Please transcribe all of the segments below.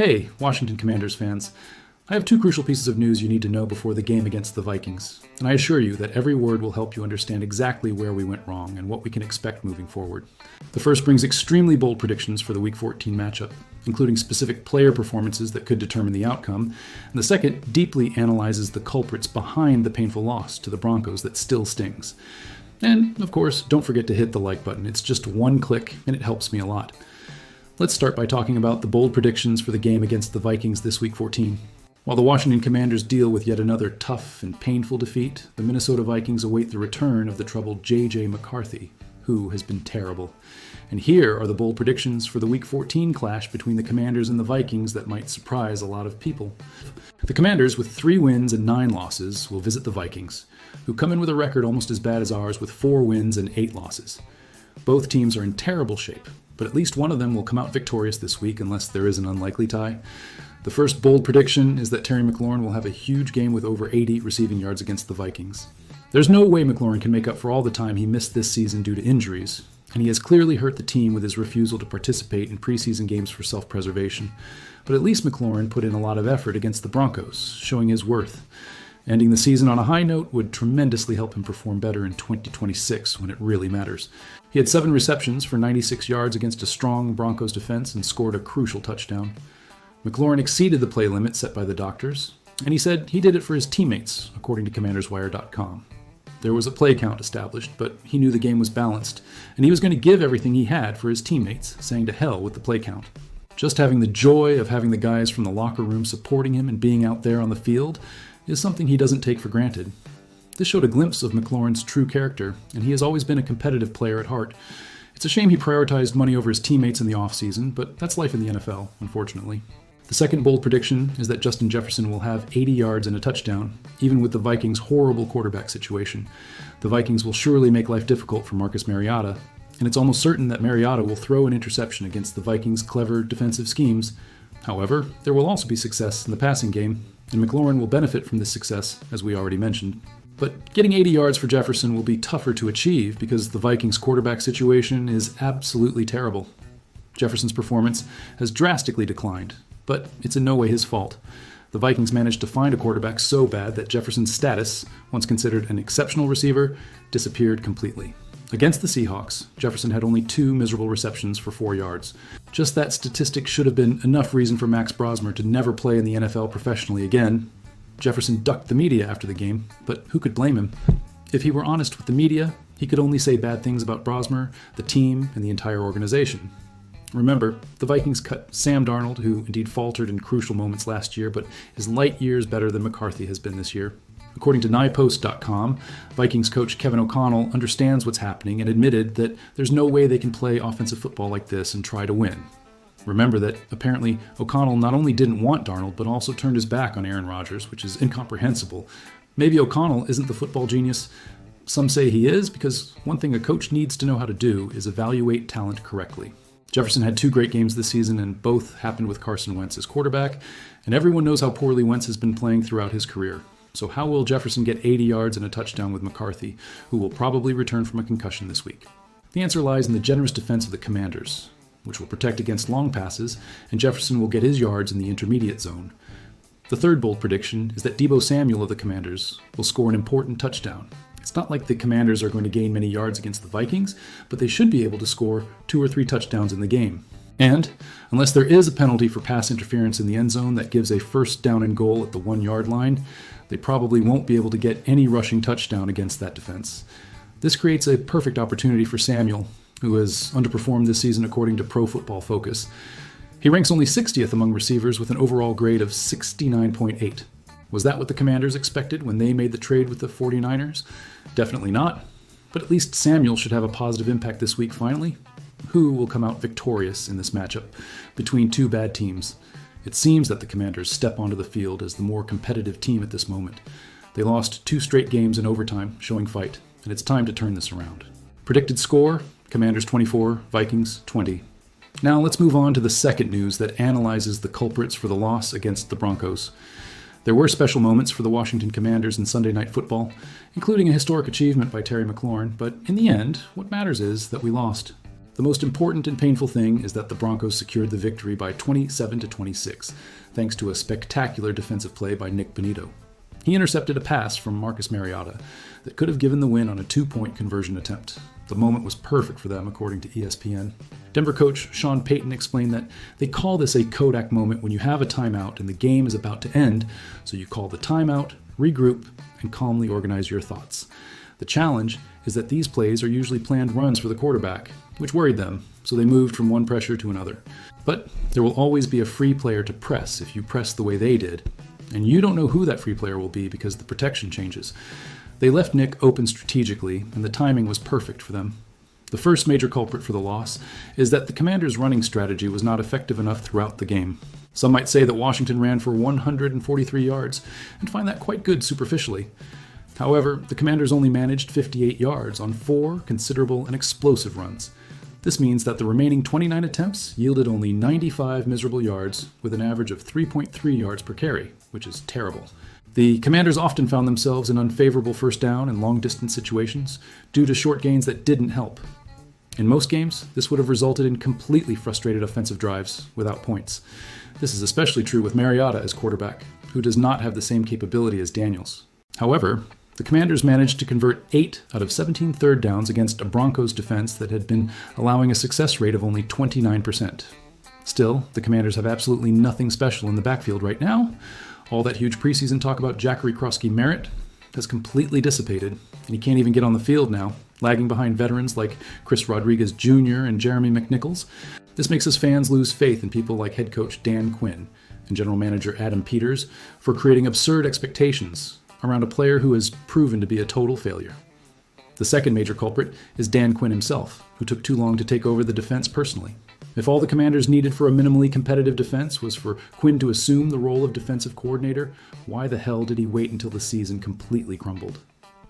Hey, Washington Commanders fans. I have two crucial pieces of news you need to know before the game against the Vikings, and I assure you that every word will help you understand exactly where we went wrong and what we can expect moving forward. The first brings extremely bold predictions for the Week 14 matchup, including specific player performances that could determine the outcome, and the second deeply analyzes the culprits behind the painful loss to the Broncos that still stings. And, of course, don't forget to hit the like button. It's just one click, and it helps me a lot. Let's start by talking about the bold predictions for the game against the Vikings this Week 14. While the Washington Commanders deal with yet another tough and painful defeat, the Minnesota Vikings await the return of the troubled J.J. McCarthy, who has been terrible. And here are the bold predictions for the Week 14 clash between the Commanders and the Vikings that might surprise a lot of people. The Commanders, with 3 wins and 9 losses, will visit the Vikings, who come in with a record almost as bad as ours with 4 wins and 8 losses. Both teams are in terrible shape, but at least one of them will come out victorious this week unless there is an unlikely tie. The first bold prediction is that Terry McLaurin will have a huge game with over 80 receiving yards against the Vikings. There's no way McLaurin can make up for all the time he missed this season due to injuries, and he has clearly hurt the team with his refusal to participate in preseason games for self-preservation. But at least McLaurin put in a lot of effort against the Broncos, showing his worth. Ending the season on a high note would tremendously help him perform better in 2026 when it really matters. He had 7 receptions for 96 yards against a strong Broncos defense and scored a crucial touchdown. McLaurin exceeded the play limit set by the doctors, and he said he did it for his teammates, according to CommandersWire.com. There was a play count established, but he knew the game was balanced, and he was going to give everything he had for his teammates, saying to hell with the play count. Just having the joy of having the guys from the locker room supporting him and being out there on the field is something he doesn't take for granted. This showed a glimpse of McLaurin's true character, and he has always been a competitive player at heart. It's a shame he prioritized money over his teammates in the offseason, but that's life in the NFL, unfortunately. The second bold prediction is that Justin Jefferson will have 80 yards and a touchdown, even with the Vikings' horrible quarterback situation. The Vikings will surely make life difficult for Marcus Mariota, and it's almost certain that Mariota will throw an interception against the Vikings' clever defensive schemes. However, there will also be success in the passing game, and McLaurin will benefit from this success, as we already mentioned. But getting 80 yards for Jefferson will be tougher to achieve because the Vikings' quarterback situation is absolutely terrible. Jefferson's performance has drastically declined, but it's in no way his fault. The Vikings managed to find a quarterback so bad that Jefferson's status, once considered an exceptional receiver, disappeared completely. Against the Seahawks, Jefferson had only 2 miserable receptions for 4 yards. Just that statistic should have been enough reason for Max Brosmer to never play in the NFL professionally again. Jefferson ducked the media after the game, but who could blame him? If he were honest with the media, he could only say bad things about Brosmer, the team, and the entire organization. Remember, the Vikings cut Sam Darnold, who indeed faltered in crucial moments last year, but is light years better than McCarthy has been this year. According to NYPost.com, Vikings coach Kevin O'Connell understands what's happening and admitted that there's no way they can play offensive football like this and try to win. Remember that apparently O'Connell not only didn't want Darnold, but also turned his back on Aaron Rodgers, which is incomprehensible. Maybe O'Connell isn't the football genius some say he is, because one thing a coach needs to know how to do is evaluate talent correctly. Jefferson had 2 great games this season, and both happened with Carson Wentz as quarterback, and everyone knows how poorly Wentz has been playing throughout his career. So how will Jefferson get 80 yards and a touchdown with McCarthy, who will probably return from a concussion this week? The answer lies in the generous defense of the Commanders, which will protect against long passes, and Jefferson will get his yards in the intermediate zone. The third bold prediction is that Deebo Samuel of the Commanders will score an important touchdown. It's not like the Commanders are going to gain many yards against the Vikings, but they should be able to score 2 or 3 touchdowns in the game. And, unless there is a penalty for pass interference in the end zone that gives a first down and goal at the 1-yard line, they probably won't be able to get any rushing touchdown against that defense. This creates a perfect opportunity for Samuel, who has underperformed this season according to Pro Football Focus. He ranks only 60th among receivers with an overall grade of 69.8. Was that what the Commanders expected when they made the trade with the 49ers? Definitely not. But at least Samuel should have a positive impact this week finally. Who will come out victorious in this matchup between 2 bad teams? It seems that the Commanders step onto the field as the more competitive team at this moment. They lost 2 straight games in overtime, showing fight, and it's time to turn this around. Predicted score, Commanders 24, Vikings 20. Now let's move on to the second news that analyzes the culprits for the loss against the Broncos. There were special moments for the Washington Commanders in Sunday Night Football, including a historic achievement by Terry McLaurin, but in the end, what matters is that we lost. The most important and painful thing is that the Broncos secured the victory by 27-26, thanks to a spectacular defensive play by Nick Bonito. He intercepted a pass from Marcus Mariota that could have given the win on a 2-point conversion attempt. The moment was perfect for them, according to ESPN. Denver coach Sean Payton explained that they call this a Kodak moment when you have a timeout and the game is about to end, so you call the timeout, regroup, and calmly organize your thoughts. The challenge is that these plays are usually planned runs for the quarterback, which worried them, so they moved from one pressure to another. But there will always be a free player to press if you press the way they did, and you don't know who that free player will be because the protection changes. They left Nick open strategically, and the timing was perfect for them. The first major culprit for the loss is that the Commanders' running strategy was not effective enough throughout the game. Some might say that Washington ran for 143 yards, and find that quite good superficially. However, the Commanders only managed 58 yards on 4 considerable and explosive runs. This means that the remaining 29 attempts yielded only 95 miserable yards with an average of 3.3 yards per carry, which is terrible. The Commanders often found themselves in unfavorable first down and long-distance situations due to short gains that didn't help. In most games, this would have resulted in completely frustrated offensive drives without points. This is especially true with Mariota as quarterback, who does not have the same capability as Daniels. However, the Commanders managed to convert 8 out of 17 third downs against a Broncos defense that had been allowing a success rate of only 29%. Still, the Commanders have absolutely nothing special in the backfield right now. All that huge preseason talk about Jackery Kroski-Merritt has completely dissipated, and he can't even get on the field now, lagging behind veterans like Chris Rodriguez Jr. and Jeremy McNichols. This makes us fans lose faith in people like head coach Dan Quinn and general manager Adam Peters for creating absurd expectations around a player who has proven to be a total failure. The second major culprit is Dan Quinn himself, who took too long to take over the defense personally. If all the Commanders needed for a minimally competitive defense was for Quinn to assume the role of defensive coordinator, why the hell did he wait until the season completely crumbled?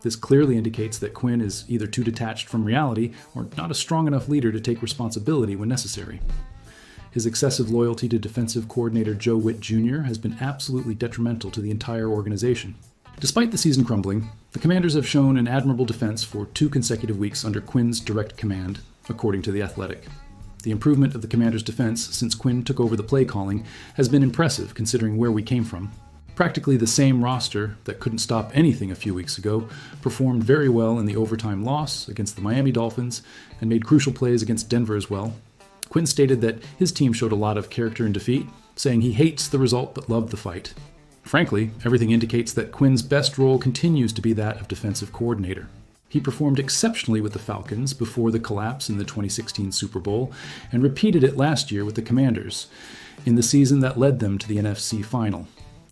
This clearly indicates that Quinn is either too detached from reality or not a strong enough leader to take responsibility when necessary. His excessive loyalty to defensive coordinator Joe Witt Jr. has been absolutely detrimental to the entire organization. Despite the season crumbling, the Commanders have shown an admirable defense for 2 consecutive weeks under Quinn's direct command, according to The Athletic. The improvement of the Commanders' defense since Quinn took over the play calling has been impressive considering where we came from. Practically the same roster that couldn't stop anything a few weeks ago performed very well in the overtime loss against the Miami Dolphins and made crucial plays against Denver as well. Quinn stated that his team showed a lot of character in defeat, saying he hates the result but loved the fight. Frankly, everything indicates that Quinn's best role continues to be that of defensive coordinator. He performed exceptionally with the Falcons before the collapse in the 2016 Super Bowl and repeated it last year with the Commanders in the season that led them to the NFC Final.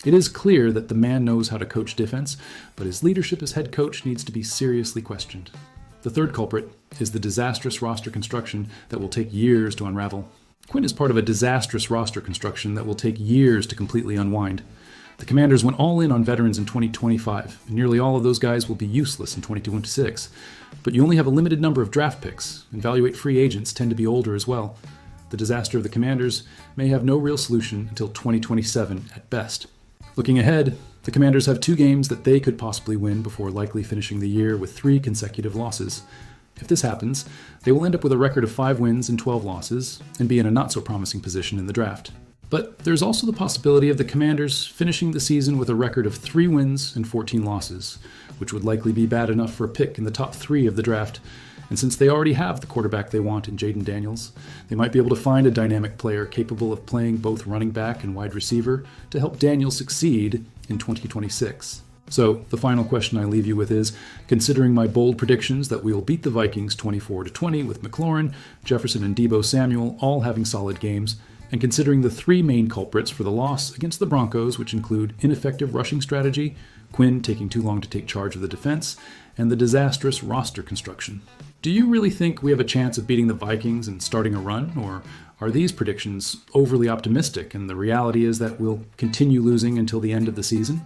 It is clear that the man knows how to coach defense, but his leadership as head coach needs to be seriously questioned. The third culprit is the disastrous roster construction that will take years to unravel. Quinn is part of a disastrous roster construction that will take years to completely unwind. The Commanders went all in on veterans in 2025, and nearly all of those guys will be useless in 2026. But you only have a limited number of draft picks, and evaluate free agents tend to be older as well. The disaster of the Commanders may have no real solution until 2027 at best. Looking ahead, the Commanders have 2 games that they could possibly win before likely finishing the year with 3 consecutive losses. If this happens, they will end up with a record of 5 wins and 12 losses, and be in a not-so-promising position in the draft. But there's also the possibility of the Commanders finishing the season with a record of 3 wins and 14 losses, which would likely be bad enough for a pick in the top 3 of the draft. And since they already have the quarterback they want in Jaden Daniels, they might be able to find a dynamic player capable of playing both running back and wide receiver to help Daniels succeed in 2026. So the final question I leave you with is, considering my bold predictions that we will beat the Vikings 24-20 with McLaurin, Jefferson, and Deebo Samuel all having solid games, and considering the 3 main culprits for the loss against the Broncos, which include ineffective rushing strategy, Quinn taking too long to take charge of the defense, and the disastrous roster construction. Do you really think we have a chance of beating the Vikings and starting a run, or are these predictions overly optimistic and the reality is that we'll continue losing until the end of the season?